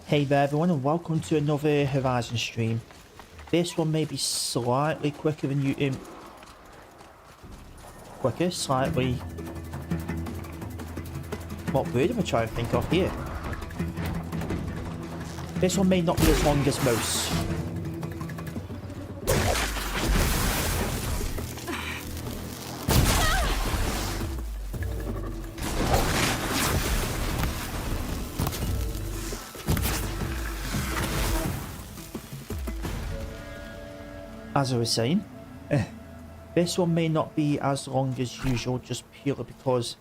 Hey there everyone and welcome to another Horizon stream. This one may be slightly quicker than you slightly. What word am I trying to think of here? This one may not be as long as most. As I was saying, this one may not be as long as usual just purely because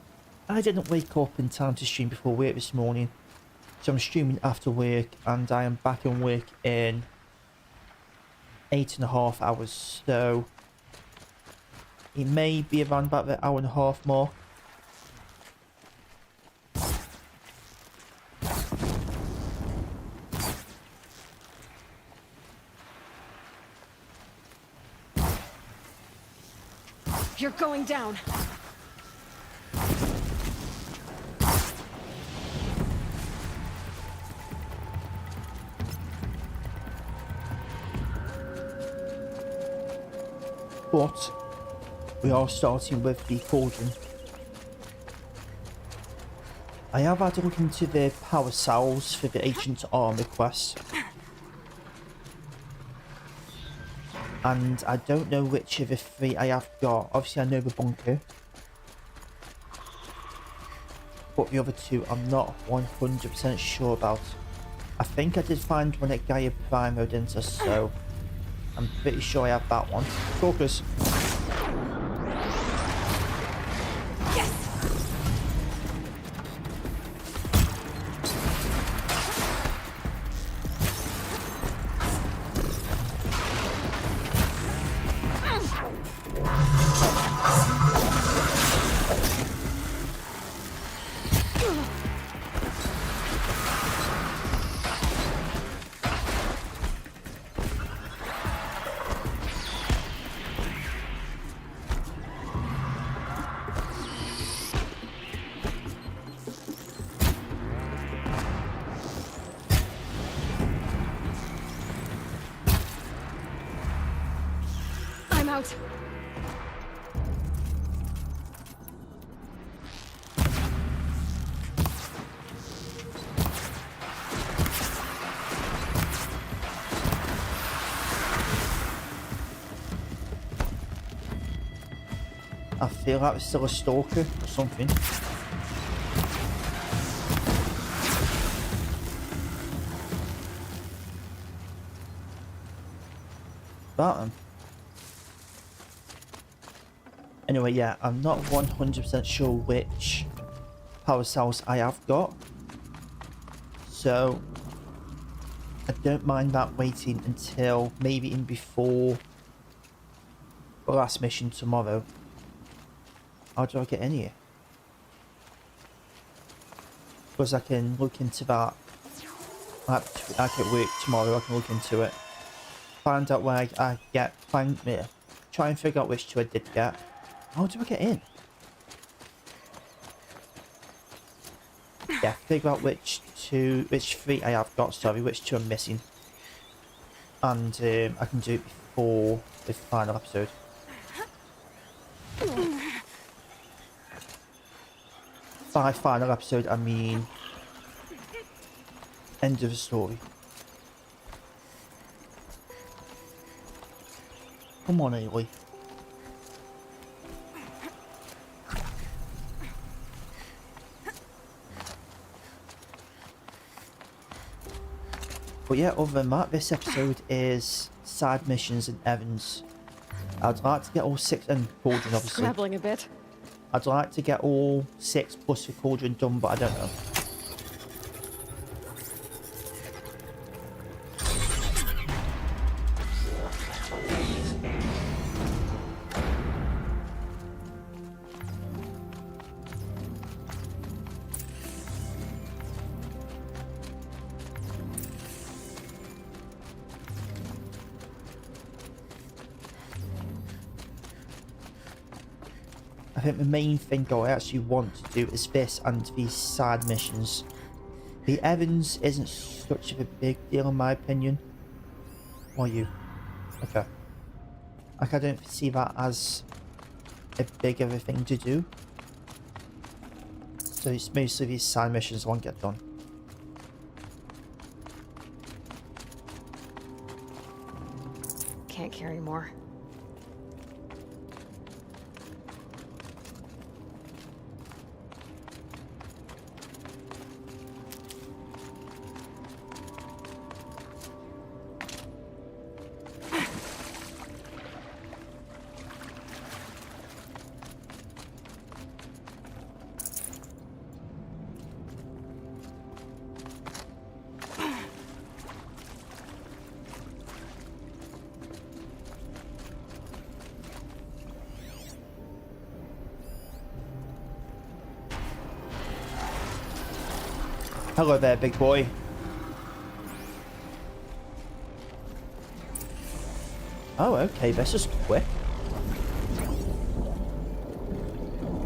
I didn't wake up in time to stream before work this morning. So I'm streaming after work and I am back in work in 8.5 hours. So it may be around about the hour and a half mark. You're going down. But we are starting with the cauldron. I have had a look into the power cells for the ancient armor quest. And I don't know which of the three I have got. Obviously I know the bunker. But the other two I'm not 100% sure about. I think I did find one at Gaia Primo, didn't I? So I'm pretty sure I have that one. Focus. I'm out. I feel like it's still a stalker or something. That Anyway, yeah, I'm not 100% sure which power cells I have got. So I don't mind that waiting until maybe in before the last mission tomorrow. How do I get in here? Because I can look into that. I can work tomorrow, I can look into it. Find out where I get, try and figure out which two I did get. How do I get in? Yeah, figure out which three I have got, sorry, which two I'm missing. And I can do it before the final episode. By final episode, I mean end of the story. Come on, Aloy. But yeah, other than that, this episode is side missions and errands. I'd like to get all 6 and cauldron, obviously. Scrabbling a bit. I'd like to get all 6 plus the cauldron done, but I don't know. I think the main thing I actually want to do is this and these side missions. The Evans isn't such of a big deal in my opinion. Or you? Okay. Like I don't see that as a big of a thing to do. So it's mostly these side missions I won't get done. Can't carry more. Hello there, big boy. Oh, okay, this is quick.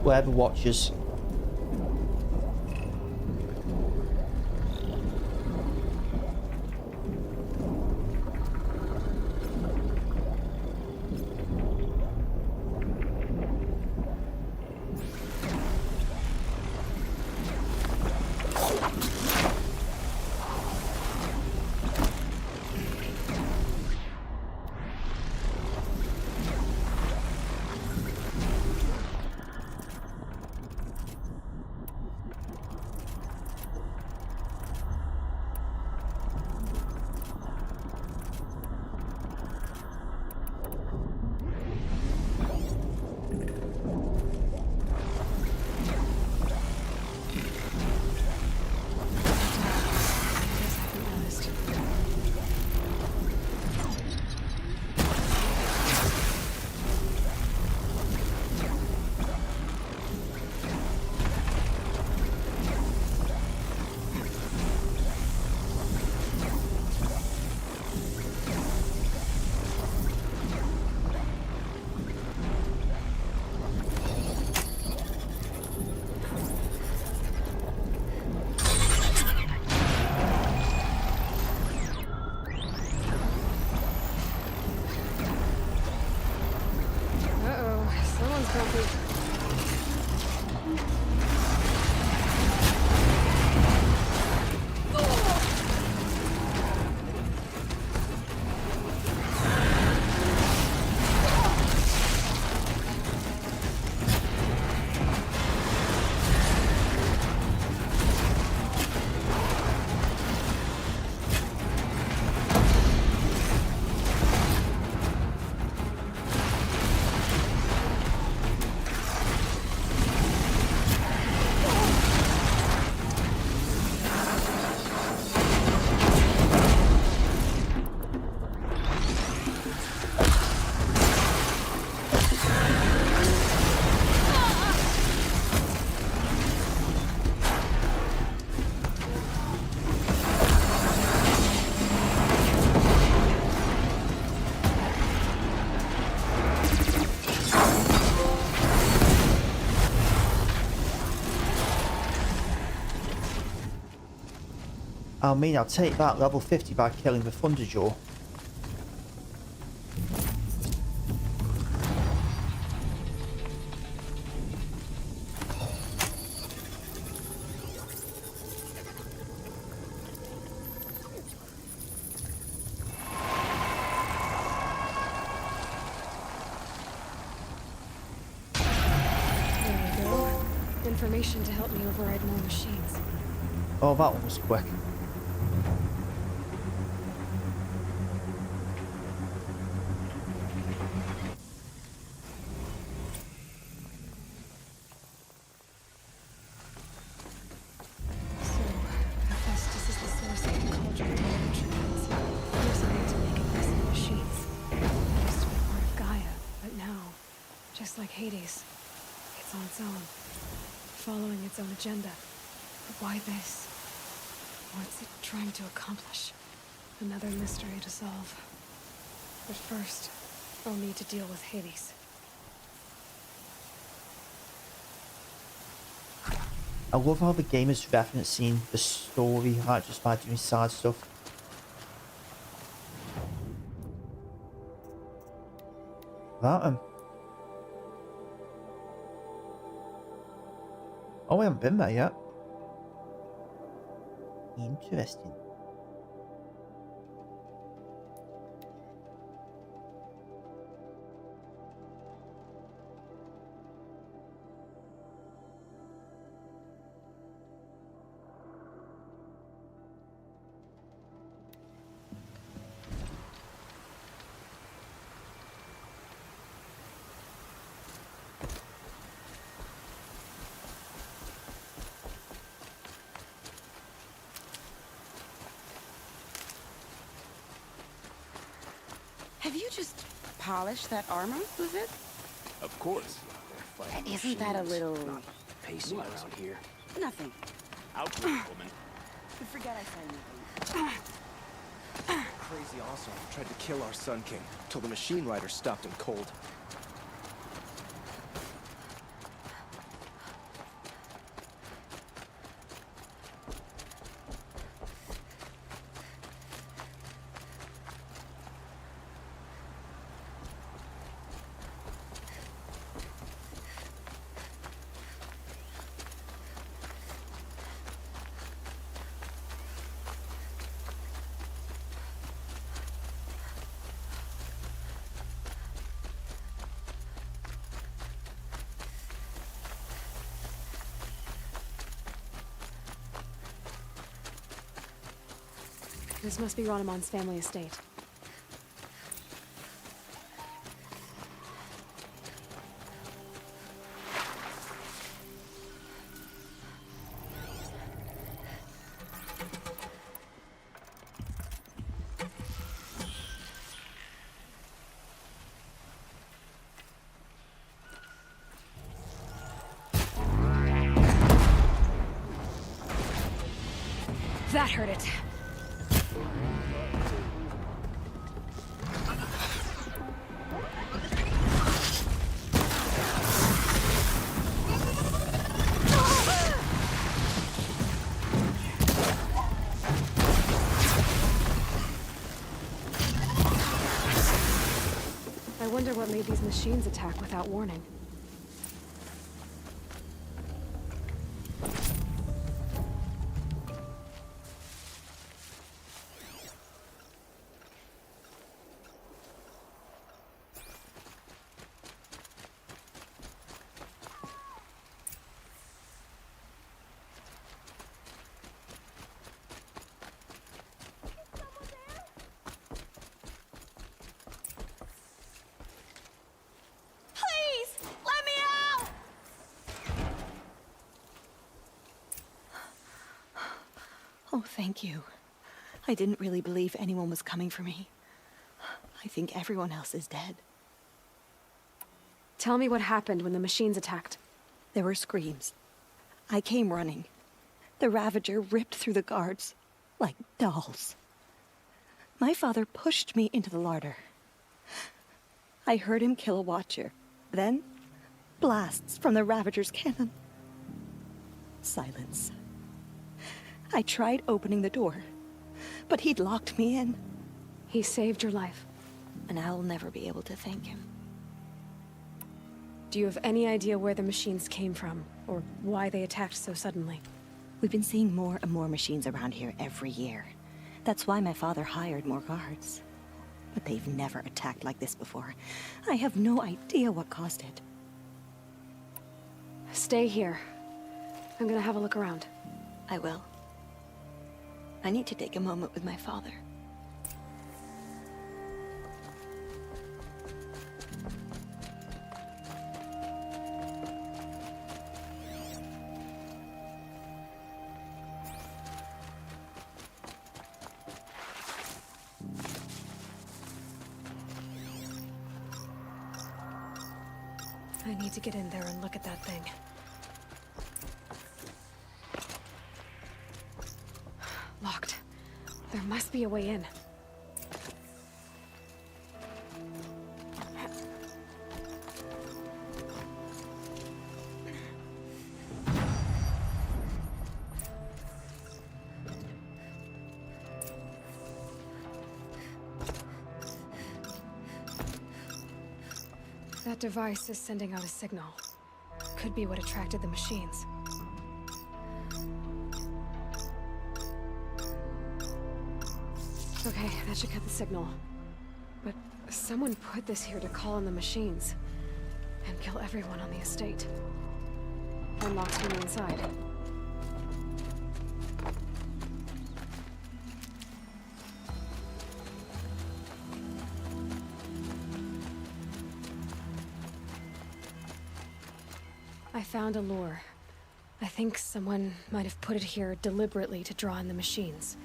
Whoever watches. I mean, I'll take that level 50 by killing the Thunderjaw. There we go. Information to help me override more machines. Oh, that one was quick. So, Hephaestus is the source of the cauldron of nutrients. Designed to make invisible machines. It used to be part of Gaia, but now, just like Hades, it's on its own. Following its own agenda. But why this? What's it trying to accomplish? Another mystery to solve. But first, I'll need to deal with Hades. I love how the game is referencing the story, like just by doing side stuff. That oh, we haven't been there yet. Interesting. Have you just polished that armor, was it? Of course. And isn't that a little... Pacing around here. Nothing. Out, woman. Forget I said anything. Crazy also tried to kill our Sun King till the machine rider stopped him cold. This must be Ronamon's family estate. That hurt it. I wonder what made these machines attack without warning. Oh, thank you. I didn't really believe anyone was coming for me. I think everyone else is dead. Tell me what happened when the machines attacked. There were screams. I came running. The Ravager ripped through the guards like dolls. My father pushed me into the larder. I heard him kill a watcher. Then, blasts from the Ravager's cannon. Silence. I tried opening the door, but he'd locked me in. He saved your life. And I'll never be able to thank him. Do you have any idea where the machines came from, or why they attacked so suddenly? We've been seeing more and more machines around here every year. That's why my father hired more guards. But they've never attacked like this before. I have no idea what caused it. Stay here. I'm gonna have a look around. I will. I need to take a moment with my father. I need to get in there and look at that thing. Locked. There must be a way in. That device is sending out a signal. Could be what attracted the machines. Okay, that should cut the signal. But someone put this here to call in the machines. And kill everyone on the estate. And locks me inside. I found a lure. I think someone might have put it here deliberately to draw in the machines.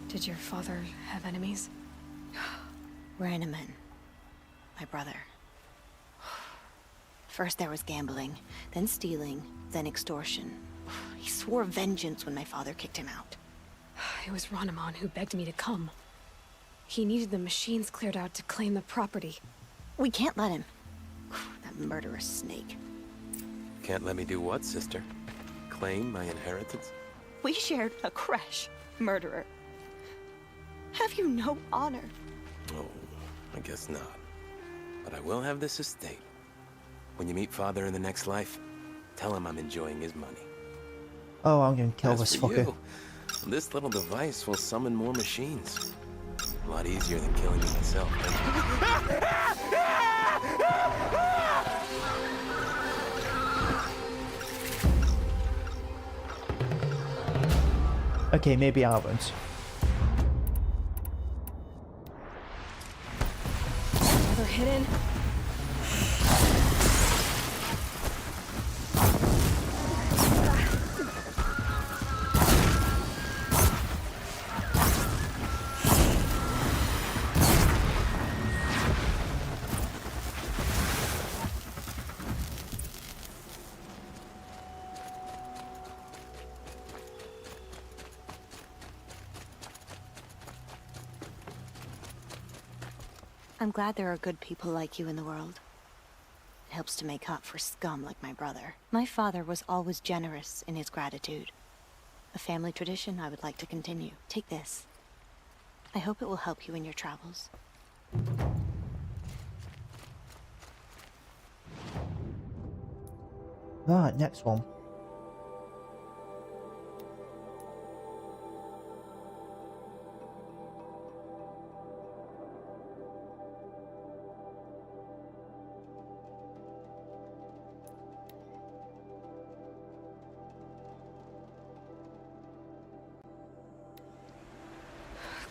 Did your father have enemies? Rainaman. My brother. First there was gambling, then stealing, then extortion. He swore vengeance when my father kicked him out. It was Ranaman who begged me to come. He needed the machines cleared out to claim the property. We can't let him. That murderous snake. Can't let me do what, sister? Claim my inheritance? We shared a creche, murderer. Have you no honor? Oh, I guess not. But I will have this estate. When you meet father in the next life, tell him I'm enjoying his money. Oh, I'm gonna kill As this for fucker. you, this little device will summon more machines. A lot easier than killing me myself. Okay, maybe I won't. Another hidden. I'm glad there are good people like you in the world. It helps to make up for scum like my brother. My father was always generous in his gratitude. A family tradition I would like to continue. Take this. I hope it will help you in your travels. Right, next one.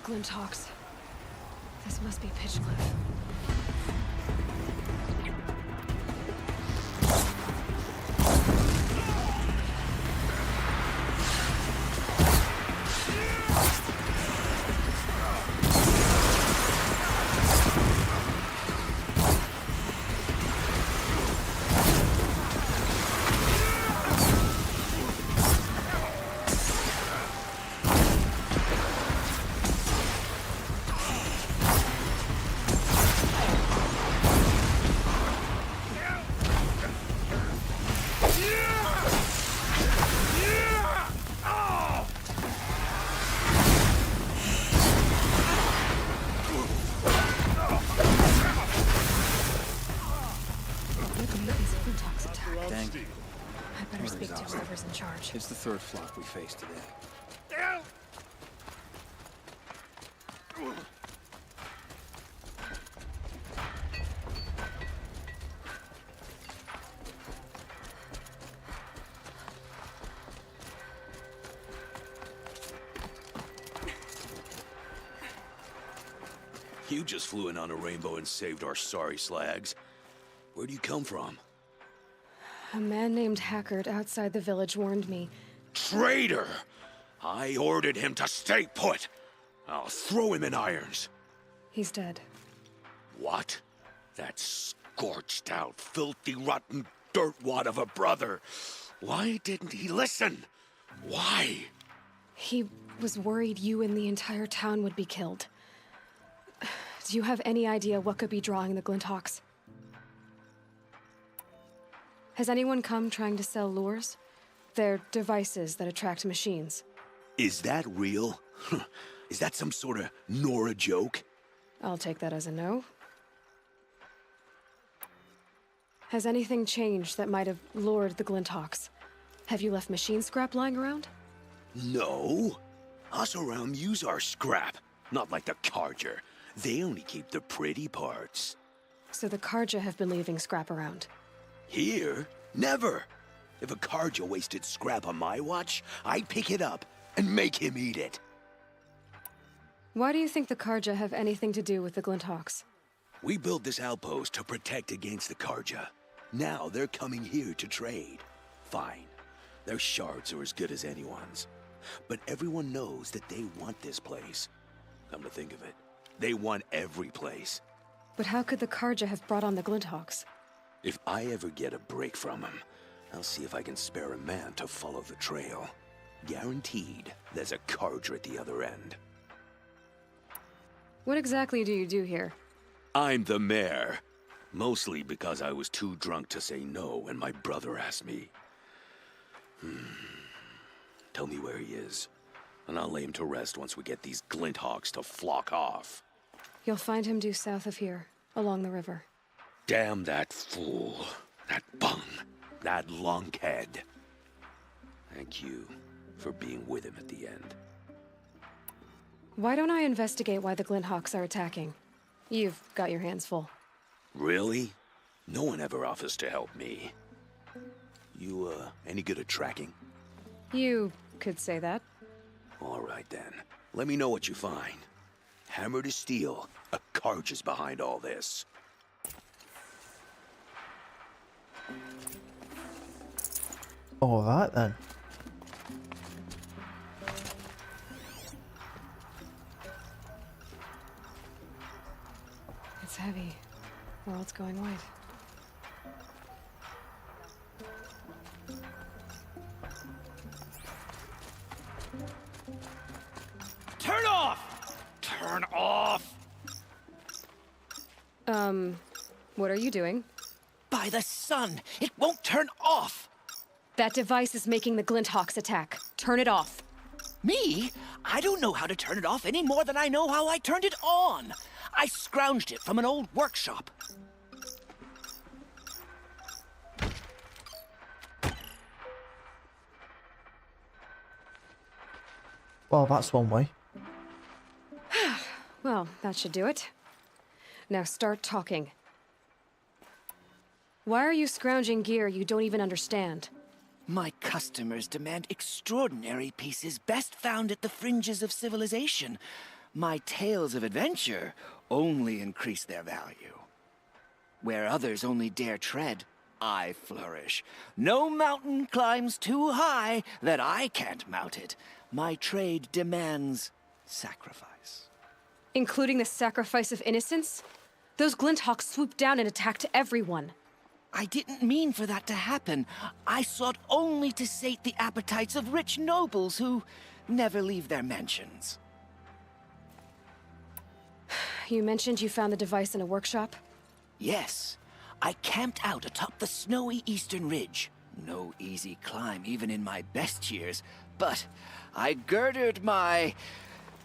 Glinthawks. This must be Pitchcliff. I better speak to whoever's in charge. It's the third flock we faced today. You just flew in on a rainbow and saved our sorry slags. Where do you come from? A man named Hackard outside the village warned me. Traitor! I ordered him to stay put. I'll throw him in irons. He's dead. What? That scorched out, filthy, rotten dirtwad of a brother. Why didn't he listen? Why? He was worried you and the entire town would be killed. Do you have any idea what could be drawing the Glinthawks? Has anyone come trying to sell lures? They're devices that attract machines. Is that real? Is that some sort of Nora joke? I'll take that as a no. Has anything changed that might have lured the Glinthawks? Have you left machine scrap lying around? No. Us around use our scrap. Not like the Carja. They only keep the pretty parts. So the Carja have been leaving scrap around. Here? Never. If a Carja wasted scrap on my watch, I'd pick it up and make him eat it. Why do you think the Carja have anything to do with the Glinthawks? We built this outpost to protect against the Carja. Now they're coming here to trade. Fine. Their shards are as good as anyone's. But everyone knows that they want this place. Come to think of it, they want every place. But how could the Carja have brought on the Glinthawks? If I ever get a break from them, I'll see if I can spare a man to follow the trail. Guaranteed, there's a Carja at the other end. What exactly do you do here? I'm the mayor. Mostly because I was too drunk to say no when my brother asked me. Tell me where he is, and I'll lay him to rest once we get these Glinthawks to flock off. You'll find him due south of here, along the river. Damn that fool. That bung. That lunkhead. Thank you for being with him at the end. Why don't I investigate why the Glinthawks are attacking? You've got your hands full. Really? No one ever offers to help me. You, any good at tracking? You could say that. All right, then. Let me know what you find. Hammer to steel, a Carja's behind all this. All right then. It's heavy. World's going white. Turn off! Turn off! What are you doing? By the sun, it won't turn off! That device is making the Glinthawks attack. Turn it off. Me? I don't know how to turn it off any more than I know how I turned it on. I scrounged it from an old workshop. Well, that's one way. Well, that should do it. Now start talking. Why are you scrounging gear you don't even understand? My customers demand extraordinary pieces best found at the fringes of civilization. My tales of adventure only increase their value. Where others only dare tread, I flourish. No mountain climbs too high that I can't mount it. My trade demands sacrifice. Including the sacrifice of innocence? Those Glinthawks swooped down and attacked everyone. I didn't mean for that to happen. I sought only to sate the appetites of rich nobles who never leave their mansions. You mentioned you found the device in a workshop? Yes, I camped out atop the snowy eastern ridge. No easy climb, even in my best years, but I girded my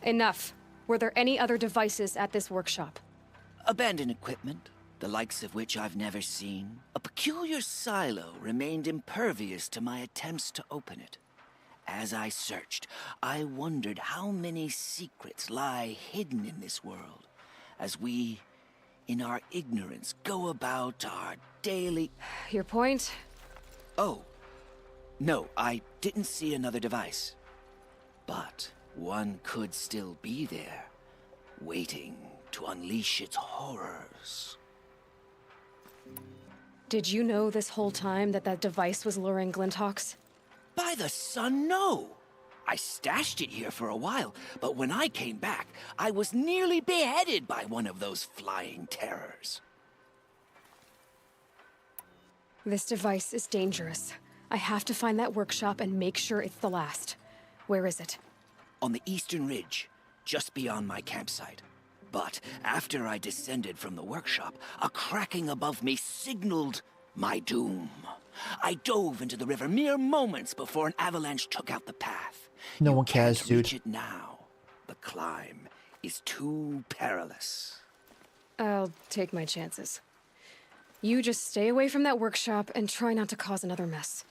Enough. Were there any other devices at this workshop? abandoned equipment, the likes of which I've never seen. A peculiar silo remained impervious to my attempts to open it. As I searched, I wondered how many secrets lie hidden in this world, as we, in our ignorance, go about our daily... Your point? Oh, no, I didn't see another device. But one could still be there, waiting to unleash its horrors. Did you know this whole time that that device was luring Glinthawks? By the sun, no! I stashed it here for a while, but when I came back, I was nearly beheaded by one of those flying terrors. This device is dangerous. I have to find that workshop and make sure it's the last. Where is it? On the eastern ridge, just beyond my campsite. But after I descended from the workshop, a cracking above me signaled my doom. I dove into the river mere moments before an avalanche took out the path. No You one cares, can't dude. reach it now. The climb is too perilous. I'll take my chances. You just stay away from that workshop and try not to cause another mess.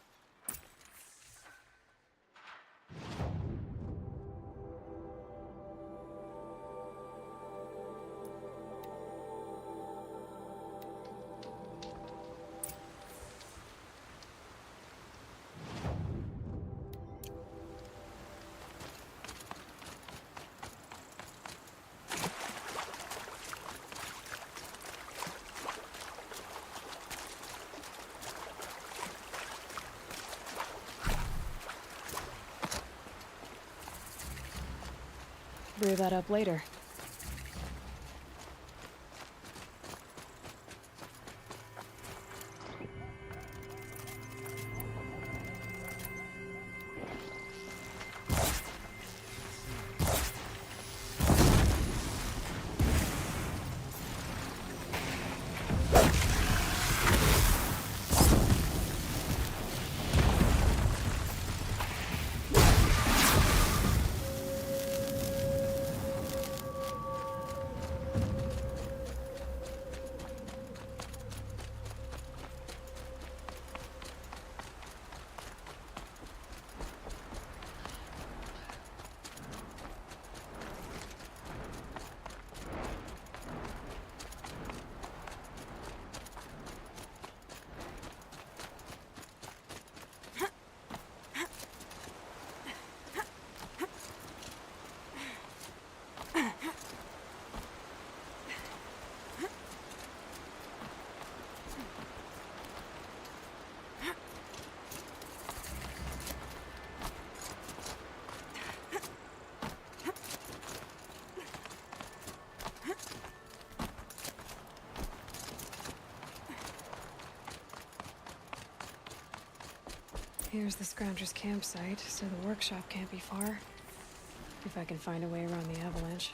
Brew that up later. Here's the Scrounger's campsite, so the workshop can't be far. If I can find a way around the avalanche.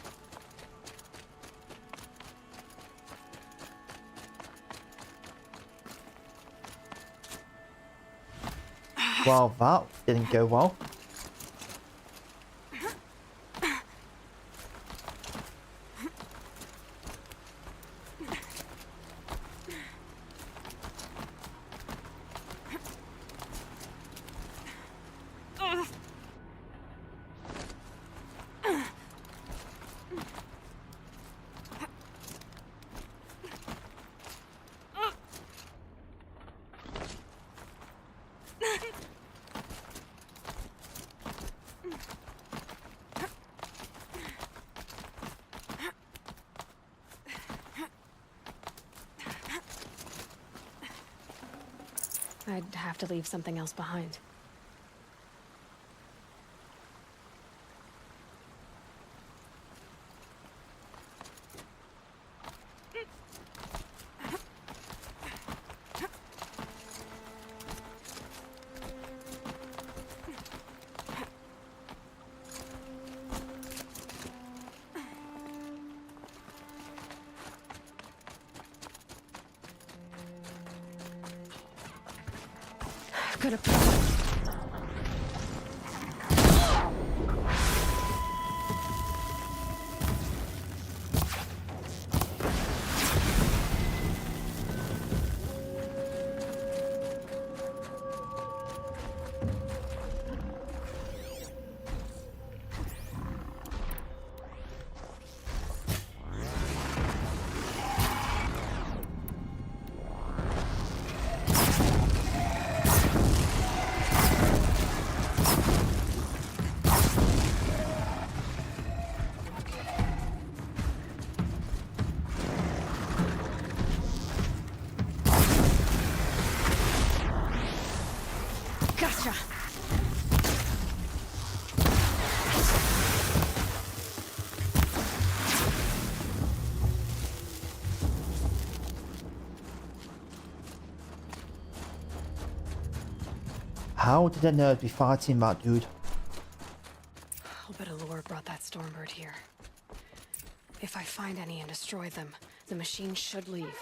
Well, that didn't go well. I'd have to leave something else behind. Gonna. Gotcha! How did I know I'd be fighting that dude? I'll bet Allure brought that Stormbird here. If I find any and destroy them, the machine should leave.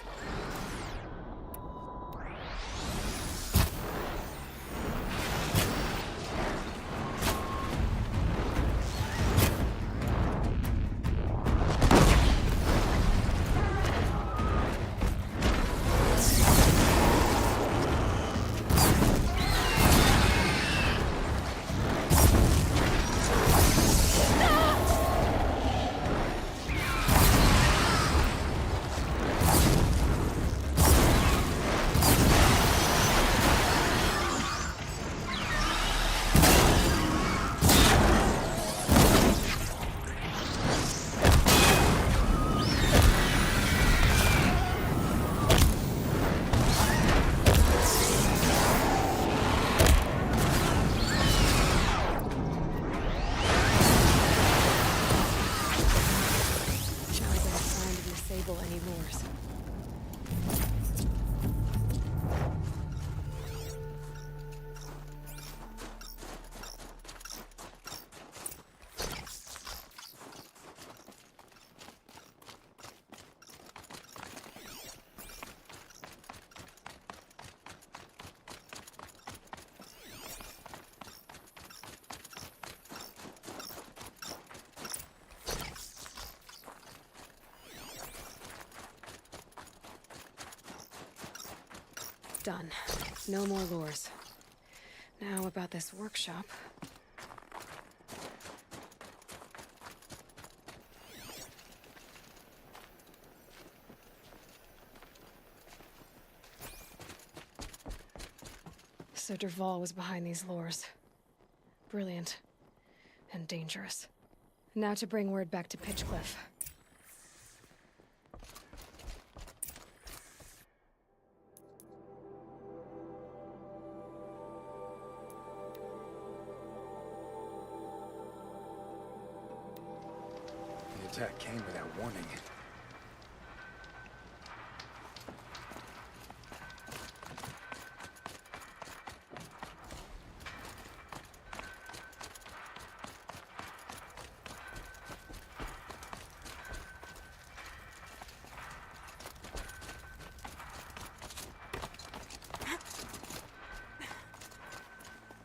disable any lures. Done. No more lures. Now about this workshop. So Dervahl was behind these lures. Brilliant. And dangerous. Now to bring word back to Pitchcliff. The attack came without warning.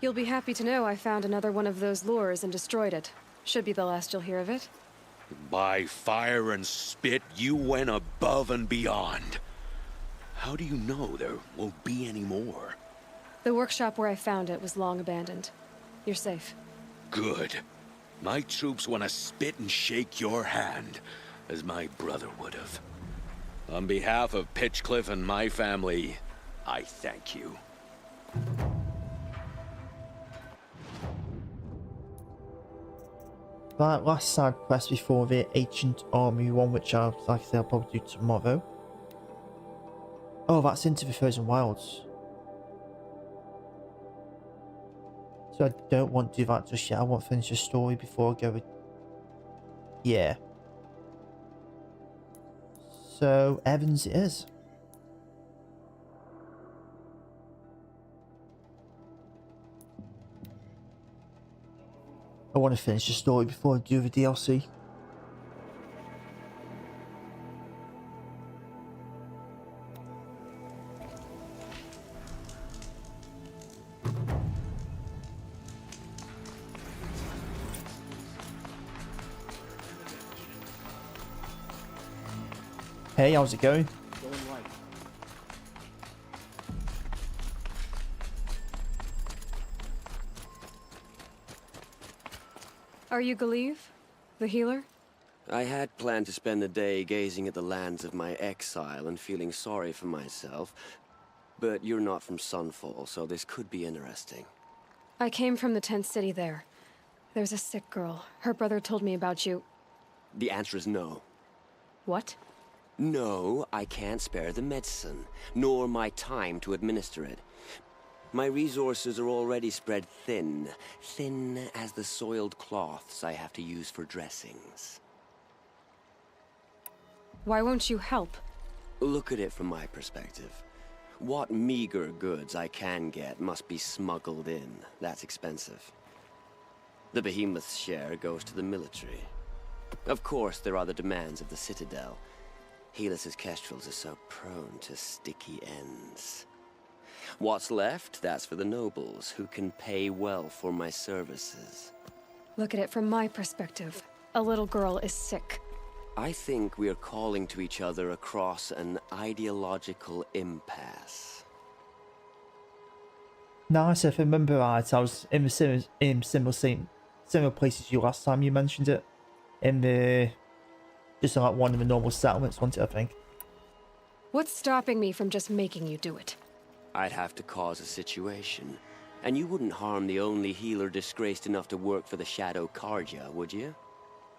You'll be happy to know I found another one of those lures and destroyed it. Should be the last you'll hear of it. By fire and spit, you went above and beyond. How do you know there won't be any more? The workshop where I found it was long abandoned. You're safe. Good. My troops want to spit and shake your hand, as my brother would have. On behalf of Pitchcliff and my family, I thank you. Right, last side quest before the Ancient Army one, which I'll, like I say, I'll probably do tomorrow. Oh, that's into the Frozen Wilds. So I don't want to do that just yet. I want to finish the story before I go with... Yeah. So, Evans it is. I want to finish the story before I do the DLC. Hey, how's it going? Are you Galeev? The healer? I had planned to spend the day gazing at the lands of my exile and feeling sorry for myself, but you're not from Sunfall, so this could be interesting. I came from the tent city there. There's a sick girl. Her brother told me about you. The answer is no. What? No, I can't spare the medicine, nor my time to administer it. My resources are already spread thin, thin as the soiled cloths I have to use for dressings. Why won't you help? Look at it from my perspective. What meager goods I can get must be smuggled in. That's expensive. The behemoth's share goes to the military. Of course, there are the demands of the Citadel. Helis's kestrels are so prone to sticky ends. What's left, that's for the nobles, who can pay well for my services. Look at it from my perspective. A little girl is sick. I think we are calling to each other across an ideological impasse. Nice, if I remember right, I was in the similar places you last time you mentioned it. In the... just like one of the normal settlements, wasn't it, I think? What's stopping me from just making you do it? I'd have to cause a situation. And you wouldn't harm the only healer disgraced enough to work for the Shadow Carja, would you?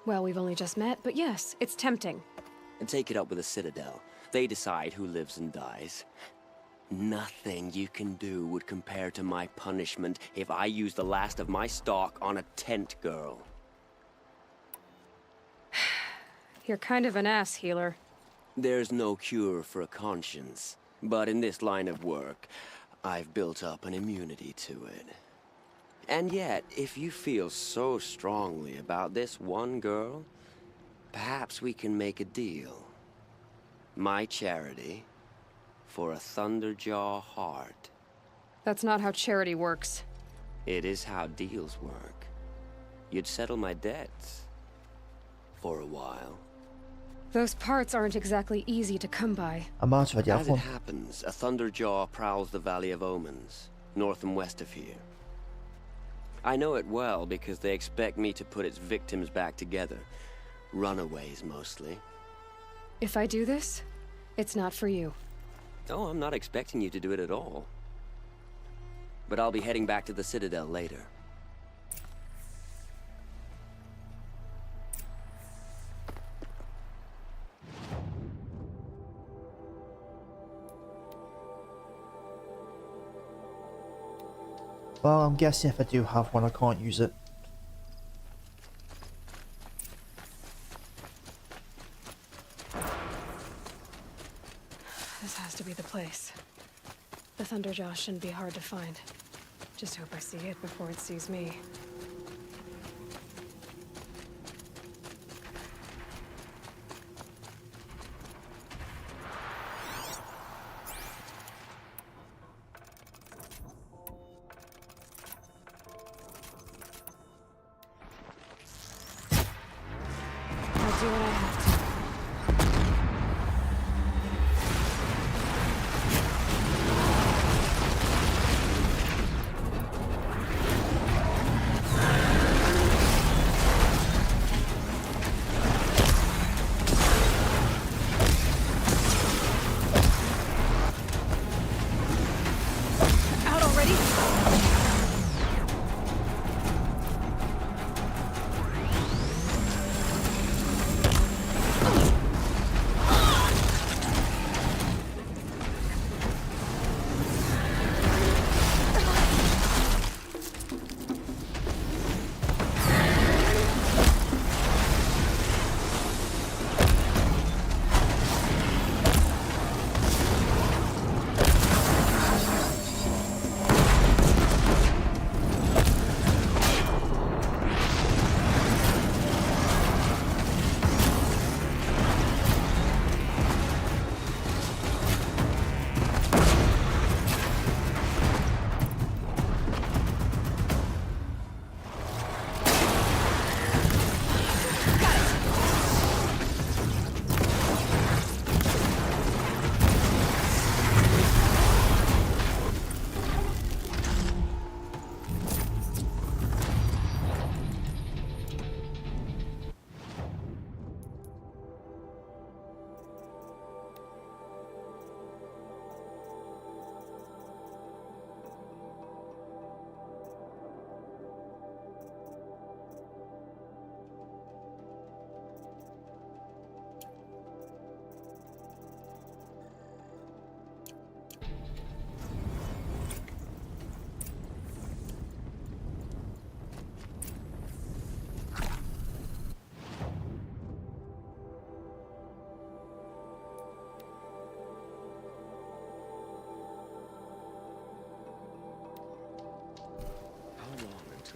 Well, we've only just met, but yes, it's tempting. And take it up with the Citadel. They decide who lives and dies. Nothing you can do would compare to my punishment if I used the last of my stock on a tent girl. You're kind of an ass, healer. There's no cure for a conscience, but in this line of work, I've built up an immunity to it. And yet, if you feel so strongly about this one girl, perhaps we can make a deal. My charity for a Thunderjaw heart. That's not how charity works. It is how deals work. You'd settle my debts. For a while. Those parts aren't exactly easy to come by. A máte vagy As it afon. happens, a Thunderjaw prowls the Valley of Omens, north and west of here. I know it well because they expect me to put its victims back together. Runaways, mostly. If I do this, it's not for you. Oh, I'm not expecting you to do it at all. But I'll be heading back to the Citadel later. Well, I'm guessing if I do have one, I can't use it. This has to be the place. The Thunderjaw shouldn't be hard to find. Just hope I see it before it sees me. I'll do what I have to. Out already?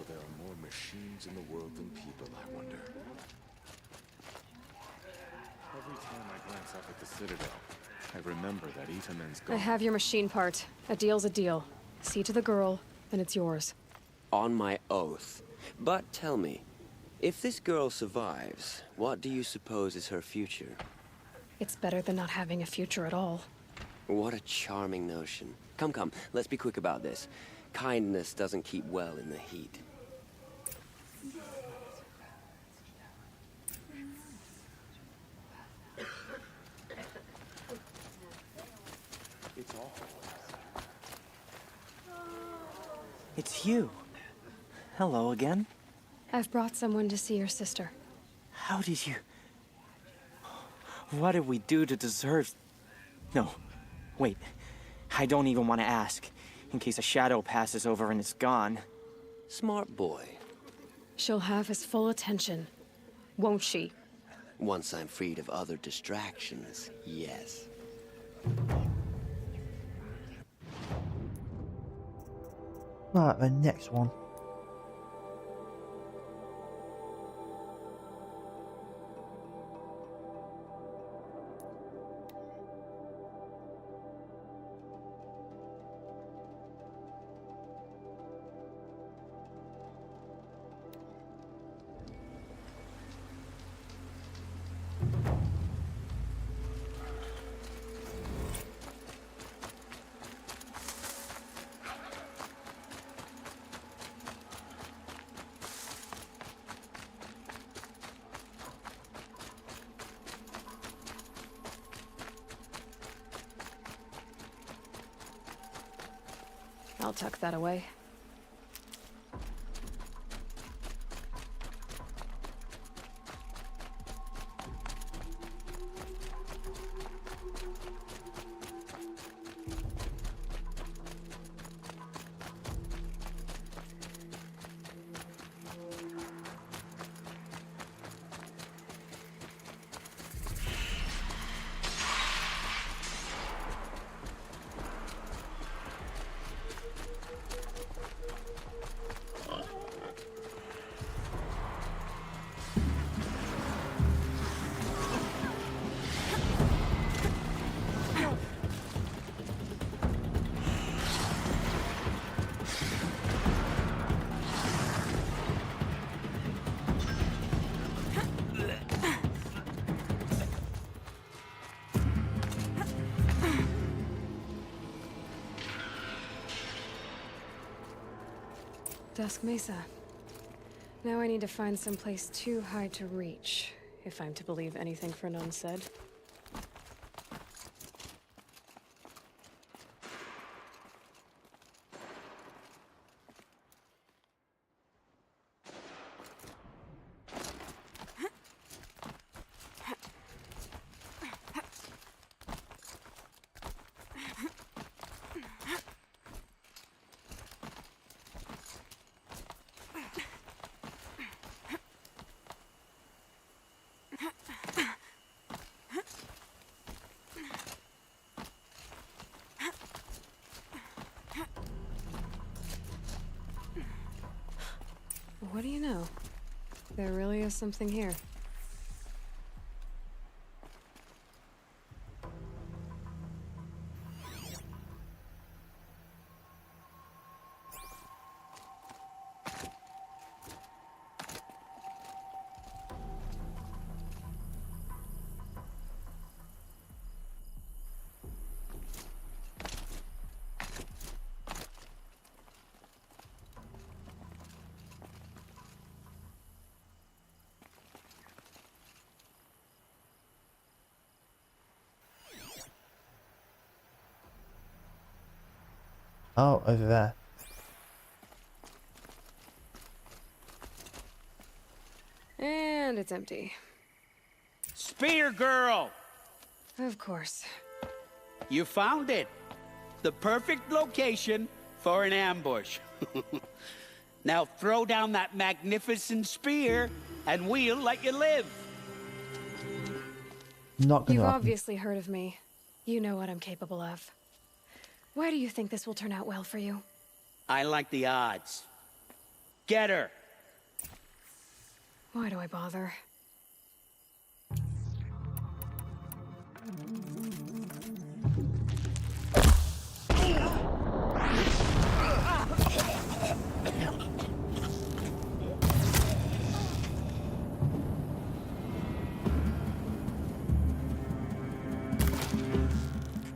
There are more machines in the world than people, I wonder. Every time I glance up at the Citadel, I remember that Itamen's I gone. have your machine part. A deal's a deal. See to the girl, and it's yours. On my oath. But tell me, if this girl survives, what do you suppose is her future? It's better than not having a future at all. What a charming notion. Come, let's be quick about this. Kindness doesn't keep well in the heat. It's you. Hello again. I've brought someone to see your sister. How did you... What did we do to deserve... No, wait. I don't even want to ask, in case a shadow passes over and it's gone. Smart boy. She'll have his full attention, won't she? Once I'm freed of other distractions, yes. Right, the next one. I'll tuck that away. Dusk Mesa. Now I need to find someplace too high to reach, if I'm to believe anything Fernand said. What do you know? There really is something here. Oh, over there. And it's empty. Spear girl! Of course. You found it. The perfect location for an ambush. Now throw down that magnificent spear, and we'll let you live. Not gonna You've happen. obviously heard of me. You know what I'm capable of. Why do you think this will turn out well for you? I like the odds. Get her. Why do I bother?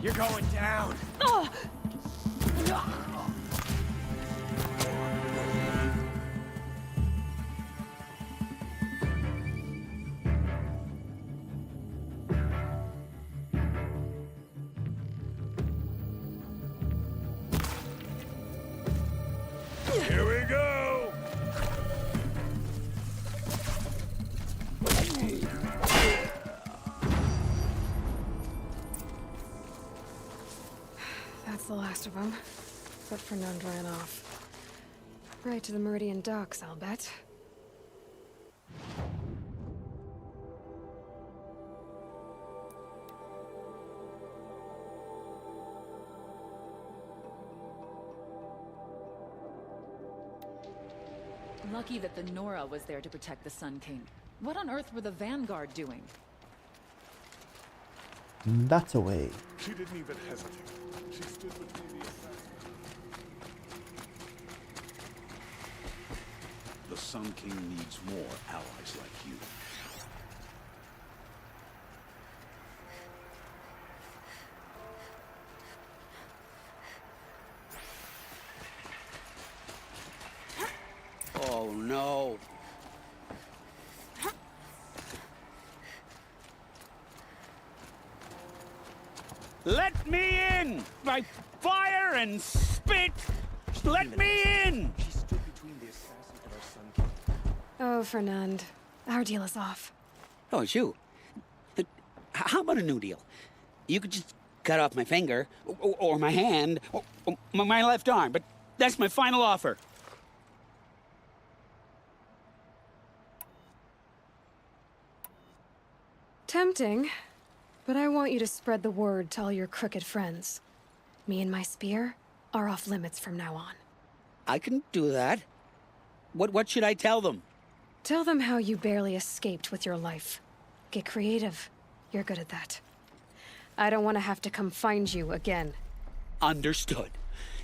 You're going down. Here we go! That's the last of them. But Fernand ran off. Right to the Meridian docks, I'll bet. Lucky that the Nora was there to protect the Sun King. What on earth were the Vanguard doing? That away. She didn't even hesitate. She stood between the assassins. The Sun King needs more allies like you. Oh no. Let me in! By fire and spit! Let me in! She stood between the assassin and our Sun King. Oh, Fernand. Our deal is off. Oh, it's you. How about a new deal? You could just cut off my finger, or my hand, or my left arm, but that's my final offer. Tempting, but I want you to spread the word to all your crooked friends. Me and my spear are off limits from now on. I can do that. What should I tell them? Tell them how you barely escaped with your life. Get creative. You're good at that. I don't want to have to come find you again. Understood.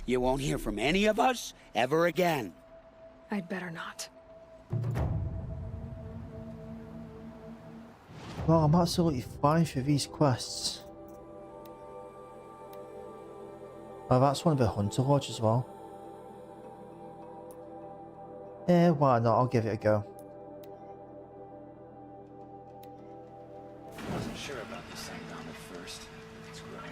You won't hear from any of us ever again. I'd better not. Well, I'm absolutely fine for these quests. Oh, that's one of the Hunter Lodge as well. Why not? I'll give it a go. I wasn't sure about this Sanctum at first. It's great.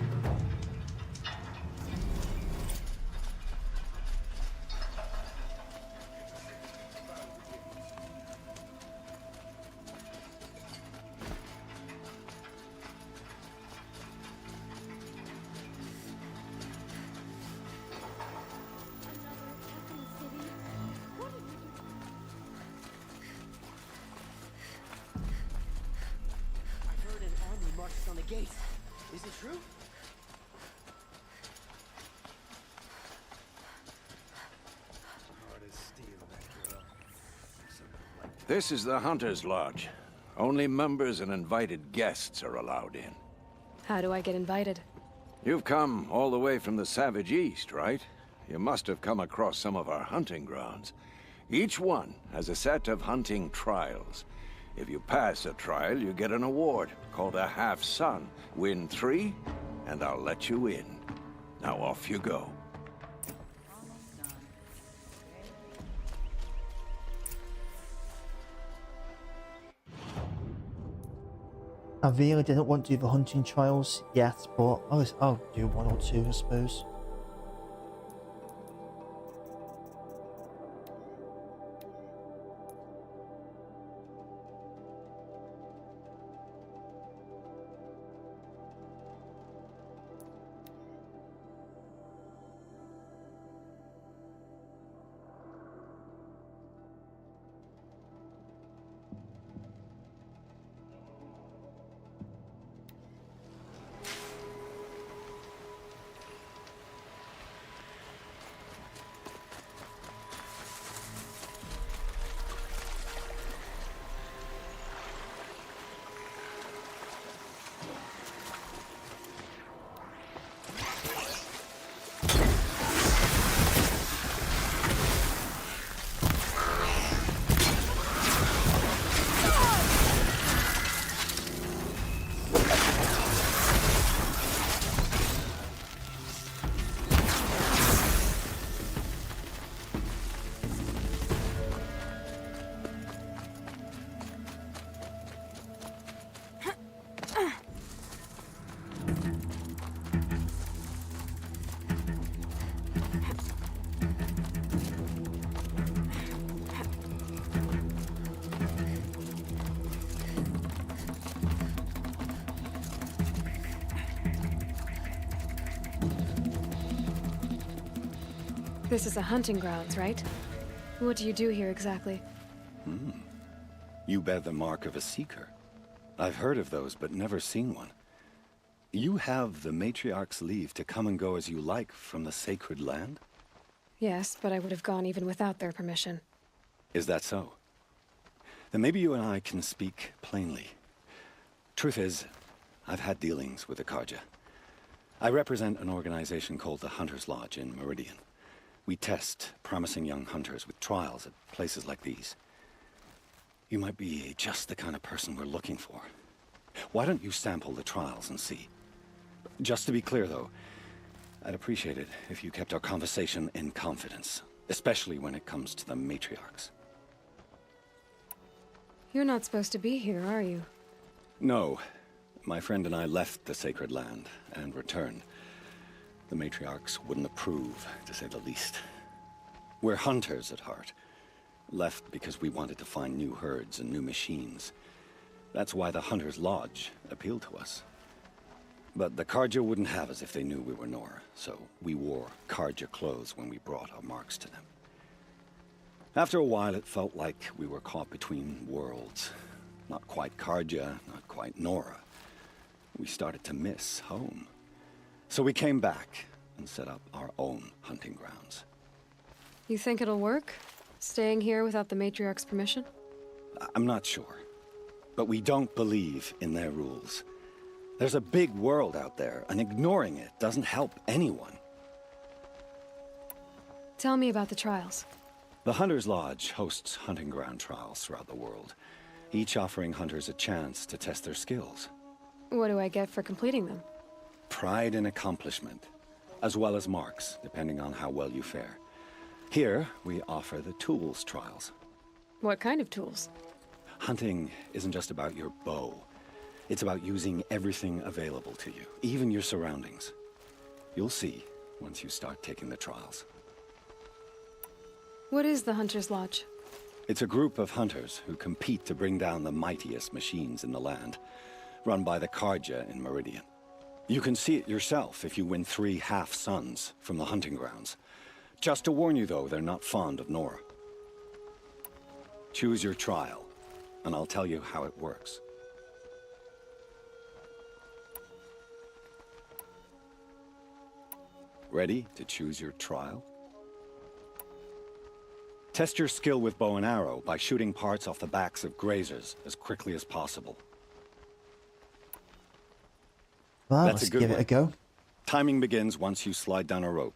I've heard an army marches on the gates. Is it true? This is the Hunter's Lodge. Only members and invited guests are allowed in. How do I get invited? You've come all the way from the Savage East, right? You must have come across some of our hunting grounds. Each one has a set of hunting trials. If you pass a trial, you get an award called a half-sun. Win 3, and I'll let you in. Now off you go. I really didn't want to do the hunting trials yet, but I'll do 1 or 2, I suppose. This is a hunting grounds, right? What do you do here exactly? You bear the mark of a seeker. I've heard of those, but never seen one. You have the Matriarch's leave to come and go as you like from the sacred land? Yes, but I would have gone even without their permission. Is that so? Then maybe you and I can speak plainly. Truth is, I've had dealings with the Karja. I represent an organization called the Hunter's Lodge in Meridian. We test promising young hunters with trials at places like these. You might be just the kind of person we're looking for. Why don't you sample the trials and see? Just to be clear, though, I'd appreciate it if you kept our conversation in confidence, especially when it comes to the matriarchs. You're not supposed to be here, are you? No. My friend and I left the sacred land and returned. The matriarchs wouldn't approve, to say the least. We're hunters at heart. Left because we wanted to find new herds and new machines. That's why the Hunter's Lodge appealed to us. But the Karja wouldn't have us if they knew we were Nora, so we wore Karja clothes when we brought our marks to them. After a while, it felt like we were caught between worlds. Not quite Karja, not quite Nora. We started to miss home. So we came back and set up our own hunting grounds. You think it'll work? Staying here without the matriarch's permission? I'm not sure. But we don't believe in their rules. There's a big world out there, and ignoring it doesn't help anyone. Tell me about the trials. The Hunter's Lodge hosts hunting ground trials throughout the world, each offering hunters a chance to test their skills. What do I get for completing them? Pride in accomplishment, as well as marks, depending on how well you fare. Here, we offer the tools trials. What kind of tools? Hunting isn't just about your bow. It's about using everything available to you, even your surroundings. You'll see once you start taking the trials. What is the Hunter's Lodge? It's a group of hunters who compete to bring down the mightiest machines in the land, run by the Karja in Meridian. You can see it yourself if you win 3 half-suns from the hunting grounds. Just to warn you, though, they're not fond of Nora. Choose your trial, and I'll tell you how it works. Ready to choose your trial? Test your skill with bow and arrow by shooting parts off the backs of grazers as quickly as possible. Well, That's let's a good give one. it a go. Timing begins once you slide down a rope.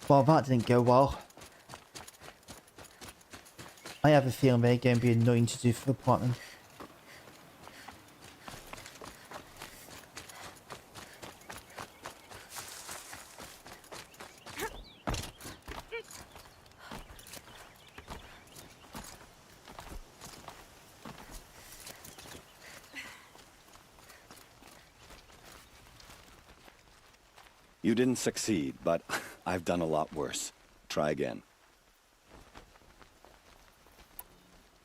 Well, that didn't go well. I have a feeling they're going to be annoying to do for the platinum. You didn't succeed, but I've done a lot worse. Try again.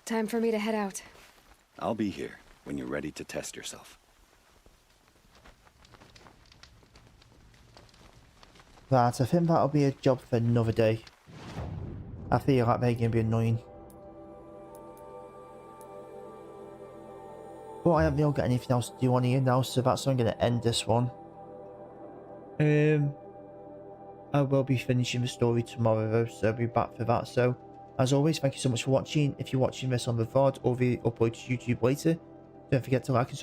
Time for me to head out. I'll be here when you're ready to test yourself. Right, I think that'll be a job for another day. I feel like they're going to be annoying. But I haven't really got anything else to do on here now, so that's how I'm going to end this one. I will be finishing the story tomorrow, so I'll be back for that. So, as always, thank you so much for watching. If you're watching this on the VOD or the upload to YouTube later, don't forget to like and subscribe.